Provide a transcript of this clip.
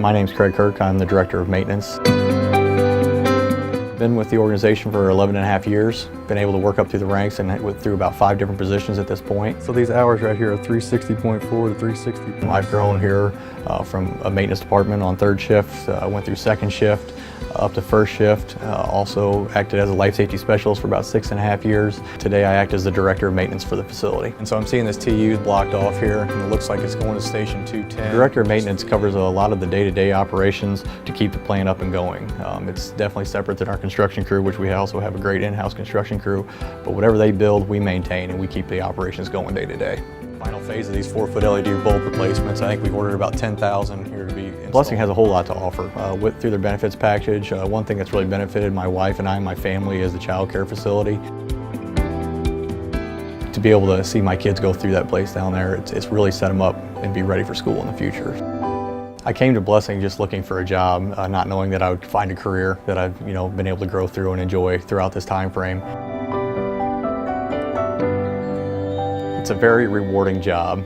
My name's Kurk. I'm the Director of Maintenance. Been with the organization for 11.5 years. Been able to work up through the ranks and through about 5 different positions at this point. So these hours right here are 360.4 to 360. I've grown here from a maintenance department on 3rd shift, went through 2nd shift, up to 1st shift. Also acted as a life safety specialist for about 6.5 years. Today I act as the Director of Maintenance for the facility. And so I'm seeing this TU blocked off here, and it looks like it's going to Station 210. The Director of Maintenance covers a lot of the day-to-day operations to keep the plant up and going. It's definitely separate than our construction crew, which we also have a great in-house construction crew, but whatever they build, we maintain, and we keep the operations going day to day. Final phase of these 4-foot LED bulb replacements, I think we've ordered about 10,000 here to be installed. Blessing has a whole lot to offer. Through their benefits package, one thing that's really benefited my wife and I and my family is the child care facility. To be able to see my kids go through that place down there, it's really set them up and be ready for school in the future. I came to Blessing just looking for a job, not knowing that I would find a career that I've been able to grow through and enjoy throughout this time frame. It's a very rewarding job.